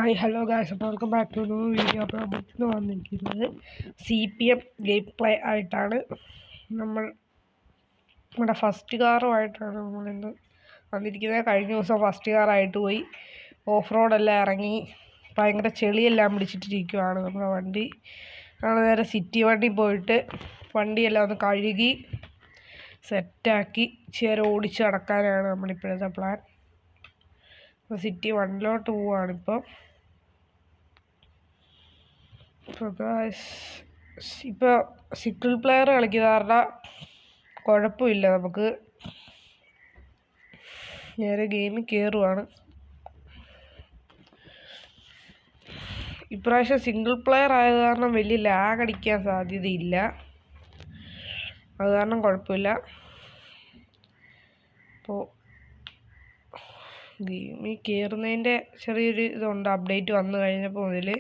Hi hello guys, അപ്പോൾ welcome back to new video. അപ്പോൾ നമുക്ക് വന്നിരിക്കുന്നത് CPM ഗെയിം പ്ലേ ആയിട്ടാണ്. നമ്മുടെ ഫസ്റ്റ് കാറുമായിട്ടാണ് നമ്മളിന്ന് വന്നിരിക്കുന്നത്. കഴിഞ്ഞ ദിവസം ഫസ്റ്റ് കാറായിട്ട് പോയി ഓഫ് റോഡെല്ലാം ഇറങ്ങി ഭയങ്കര ചെളിയെല്ലാം പിടിച്ചിട്ടിരിക്കുവാണ് നമ്മുടെ വണ്ടി. നമ്മൾ നേരെ സിറ്റി വണ്ടി പോയിട്ട് വണ്ടിയെല്ലാം ഒന്ന് കഴുകി സെറ്റാക്കി ഇച്ചിരി ഓടിച്ച് നടക്കാനാണ് നമ്മളിപ്പോഴത്തെ പ്ലാൻ. അപ്പോൾ സിറ്റി വണ്ടിലോട്ട് പോവുകയാണിപ്പോൾ. ഇപ്പോൾ സിംഗിൾ പ്ലെയർ കളിക്കുന്ന കാരണം കുഴപ്പമില്ല, നമുക്ക് നേരെ ഗെയിമിൽ കയറുവാണ്. ഇപ്രാവശ്യം സിംഗിൾ പ്ലെയർ ആയത് കാരണം വലിയ ലാഗ് അടിക്കാൻ സാധ്യതയില്ല, അത് കാരണം കുഴപ്പമില്ല. അപ്പോൾ ഗെയിമിൽ കയറുന്നതിൻ്റെ ചെറിയൊരു ഇതുണ്ട്, അപ്ഡേറ്റ് വന്നു കഴിഞ്ഞപ്പോൾ മുതൽ.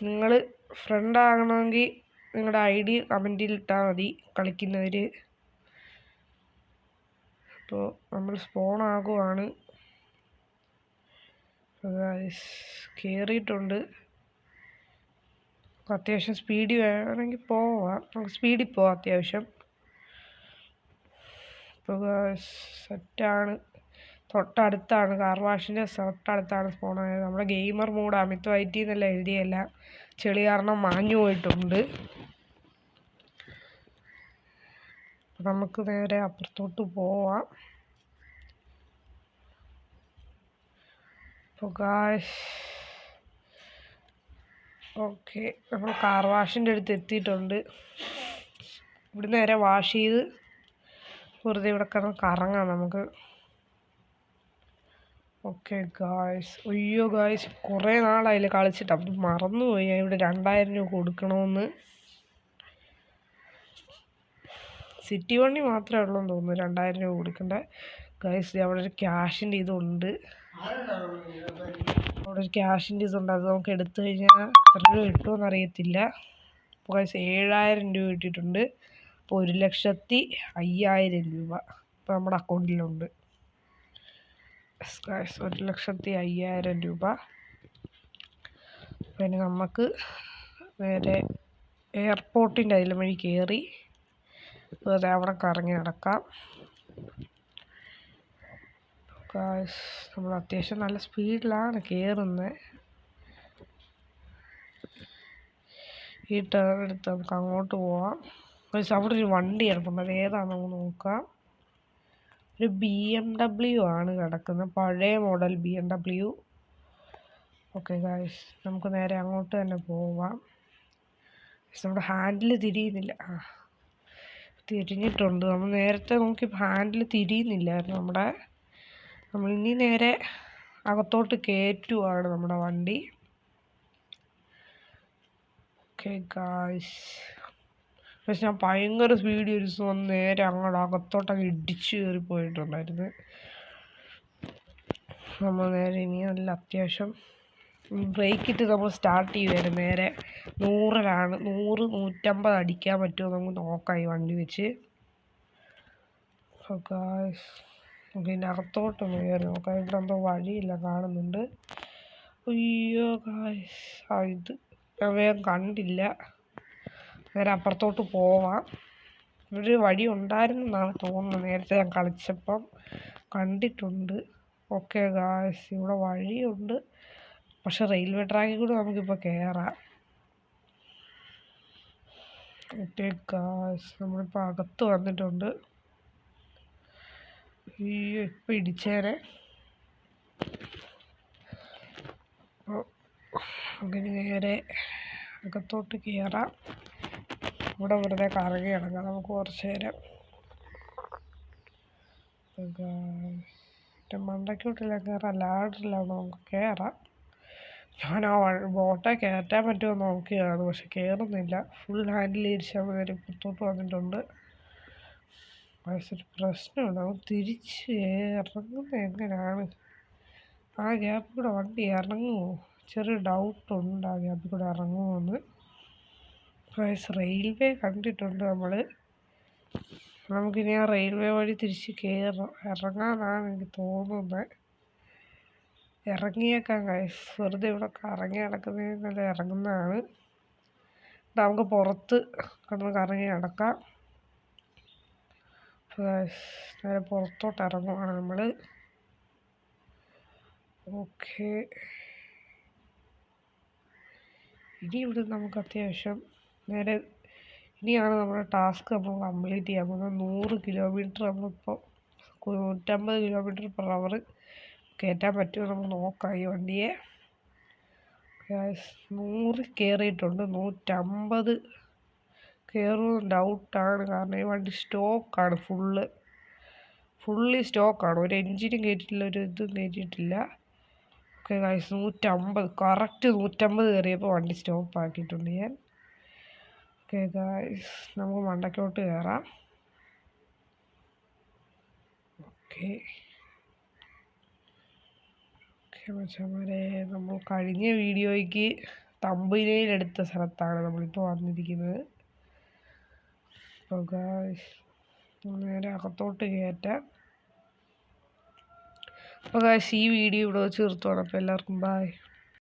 നിങ്ങൾ ഫ്രണ്ട് ആകണമെങ്കിൽ നിങ്ങളുടെ ID കമൻറ്റിൽ ഇട്ടാൽ മതി കളിക്കുന്നവർ. അപ്പോൾ നമ്മൾ സ്പോൺ ആകുവാണ്. കയറിയിട്ടുണ്ട്. അത്യാവശ്യം സ്പീഡിൽ വേണമെങ്കിൽ പോവാം, നമുക്ക് സ്പീഡിൽ പോവാം അത്യാവശ്യം. ഇപ്പോൾ സെറ്റാണ്, തൊട്ടടുത്താണ് കാർ വാഷിൻ്റെ തൊട്ടടുത്താണ് സ്പോൺ ആയത്. നമ്മുടെ ഗെയിമർ മോഡ് അമിത് വൈറ്റി എന്നല്ല എഴുതിയല്ല, ചെളി കാരണം മാഞ്ഞു പോയിട്ടുണ്ട്. നമുക്ക് നേരെ അപ്പുറത്തോട്ട് പോവാം. ഓക്കെ, നമ്മൾ കാർ വാഷിൻ്റെ അടുത്ത് എത്തിയിട്ടുണ്ട്. ഇവിടെ നേരെ വാഷ് ചെയ്ത് വെറുതെ ഇവിടെ കിടന്ന് കറങ്ങാം നമുക്ക്. ഓക്കെ ഗായ്സ്, അയ്യോ ഗായ്സ്, കുറേ നാളായില്ല കളിച്ചിട്ട്, അപ്പം മറന്നുപോയി ഞാൻ ഇവിടെ 2000 രൂപ കൊടുക്കണമെന്ന്. സിറ്റി വണ്ടി മാത്രമേ ഉള്ളൂന്ന് തോന്നുന്നു 2000 രൂപ കൊടുക്കണ്ടേ ഗായ്സ്. അവിടെ ഒരു ക്യാഷിൻ്റെ ഇതുണ്ട്, അത് നമുക്ക് എടുത്തു കഴിഞ്ഞാൽ എത്ര രൂപ കിട്ടുമെന്ന് അറിയത്തില്ല. അപ്പോൾ ഗായ്സ് 7000 രൂപ കിട്ടിയിട്ടുണ്ട്. അപ്പോൾ 1,05,000 രൂപ ഇപ്പോൾ നമ്മുടെ അക്കൗണ്ടിലുണ്ട്. 1,05,000 രൂപ. പിന്നെ നമുക്ക് നേരെ എയർപോർട്ടിൻ്റെ അതിലും വഴി കയറി വെറുതെ അവിടെ കറങ്ങി നടക്കാം. നമ്മൾ അത്യാവശ്യം നല്ല സ്പീഡിലാണ് കയറുന്നത്. ഈ ടേൺ എടുത്ത് നമുക്ക് അങ്ങോട്ട് പോവാം. അവിടെ ഒരു വണ്ടി കിടപ്പുണ്ട്, അത് ഏതാണെന്ന് നമുക്ക് നോക്കാം. ഒരു BMW ആണ് കിടക്കുന്നത്, പഴയ മോഡൽ BMW. ഓക്കെ ഗായ്സ്, നമുക്ക് നേരെ അങ്ങോട്ട് തന്നെ പോവാം. നമ്മുടെ ഹാൻഡിൽ തിരിയുന്നില്ല. തിരിഞ്ഞിട്ടുണ്ട്. നമ്മൾ നേരത്തെ നോക്കിയപ്പോൾ ഹാൻഡിൽ തിരിയുന്നില്ലായിരുന്നു നമ്മൾ ഇനി നേരെ അകത്തോട്ട് കയറ്റുവാണ് നമ്മുടെ വണ്ടി. ഓക്കെ ഗായ്സ്, പക്ഷെ ഞാൻ ഭയങ്കര സ്പീഡിൽ ഒരു ദിവസം വന്ന് നേരെ അങ്ങോട്ട് അകത്തോട്ടൊക്കെ ഇടിച്ച് കയറി പോയിട്ടുണ്ടായിരുന്നു. നമ്മൾ നേരെ ഇനി നല്ല അത്യാവശ്യം ബ്രേക്ക് ഇട്ട് നമ്മൾ സ്റ്റാർട്ട് ചെയ്യുമായിരുന്നു. നേരെ 100-ലാണ്, 100-150 അടിക്കാൻ പറ്റുമോ നമുക്ക് നോക്കാം ഈ വണ്ടി വെച്ച്. ഗായ്സ്, ഇതിൻ്റെ അകത്തോട്ടൊന്ന് കയറി നോക്കാം. ഇവിടെ എന്തോ വഴിയില്ല കാണുന്നുണ്ട്. അയ്യോ ഗായ്സ്, ഇത് ഞാൻ വേഗം കണ്ടില്ല. നേരെ അപ്പുറത്തോട്ട് പോവാം. ഇവിടെ വഴി ഉണ്ടായിരുന്നെന്നാണ് തോന്നുന്നത്, നേരത്തെ ഞാൻ കളിച്ചപ്പം കണ്ടിട്ടുണ്ട്. ഓക്കെ ഗായ്സ്, ഇവിടെ വഴിയുണ്ട്, പക്ഷെ റെയിൽവേ ട്രാക്കിൽ കൂടെ നമുക്കിപ്പോൾ കയറാം. ഓക്കെ ഗായ്സ്, നമ്മളിപ്പോൾ അകത്ത് വന്നിട്ടുണ്ട്. അയ്യോ, ഇപ്പം ഇടിച്ചേനെ. അങ്ങനെ നേരെ അകത്തോട്ട് കയറാം. ഇവിടെ വെറുതെ കറങ്ങി കിടക്കാം നമുക്ക് കുറച്ച് നേരം. മണ്ടയ്ക്കോട്ടില്ല കയറാം, ലാഡറിലാണ് നമുക്ക് കയറാം. ഞാൻ ആ ബോട്ടെ കയറ്റാൻ പറ്റുമോ നോക്കിയാണ്, പക്ഷെ കയറുന്നില്ല. ഫുൾ ഹാൻഡിൽ തിരിച്ചാൽ നേരെ പുറത്തോട്ട് വന്നിട്ടുണ്ട്. ഒരു പ്രശ്നമുണ്ട്, നമുക്ക് തിരിച്ച് ഇറങ്ങുന്നത് എങ്ങനെയാണ്? ആ ഗ്യാപ്പിൽ കൂടെ വണ്ടി ഇറങ്ങുമോ? ചെറിയ ഡൗട്ടുണ്ട് ആ ഗ്യാപ്പിൽ കൂടെ ഇറങ്ങുമോ എന്ന്. റെയിൽവേ കണ്ടിട്ടുണ്ട് നമ്മൾ. നമുക്കിനി ആ റെയിൽവേ വഴി തിരിച്ച് ഇറങ്ങാനാണ് എനിക്ക് തോന്നുന്നത്. ഇറങ്ങിയേക്കാം ഗൈസ്. വെറുതെ ഇവിടെ കറങ്ങി നടക്കുന്നതിനല്ല ഇറങ്ങുന്നതാണ്. നമുക്ക് പുറത്ത് കിടന്ന് കറങ്ങി നടക്കാം. നേരെ പുറത്തോട്ട് ഇറങ്ങുവാണ് നമ്മൾ. ഓക്കെ, ഇനി ഇവിടെ നമുക്ക് അത്യാവശ്യം നേരെ ഇനിയാണ് നമ്മുടെ ടാസ്ക് നമ്മൾ കംപ്ലീറ്റ് ചെയ്യാൻ പോകുന്നത്. 100 കിലോമീറ്റർ നമ്മളിപ്പോൾ 150 km/h കയറ്റാൻ പറ്റുമോ നമ്മൾ നോക്കാം ഈ വണ്ടിയെ. 100 കയറിയിട്ടുണ്ട്, 150 കയറുമെന്ന് ഡൗട്ടാണ്. കാരണം ഈ വണ്ടി സ്റ്റോക്കാണ്, ഫുള്ളി സ്റ്റോക്കാണ്. ഒരു എൻജിനും കയറ്റിയിട്ടില്ല, ഒരു ഇതും കയറ്റിയിട്ടില്ല. ഓക്കെ ഗൈസ്, 150 കറക്റ്റ് 150 കയറിയപ്പോൾ വണ്ടി സ്റ്റോപ്പ് ആക്കിയിട്ടുണ്ട് ഞാൻ. ഓക്കെ ഗൈസ്, നമുക്ക് മണ്ടയ്ക്കോട്ട് കയറാം. ഓക്കെ മച്ചാമാരെ, നമ്മൾ കഴിഞ്ഞ വീഡിയോയ്ക്ക് തമ്പനയിൽ എടുത്ത സ്ഥലത്താണ് നമ്മളിപ്പോൾ വന്നിരിക്കുന്നത്. അപ്പോൾ ഗൈസ് നേരെ അകത്തോട്ട് കയറ്റാം. അപ്പോൾ ഗൈസ് ഈ വീഡിയോ ഇവിടെ വെച്ച് നിർത്തുവാണ്. അപ്പോൾ എല്ലാവർക്കും ബൈ.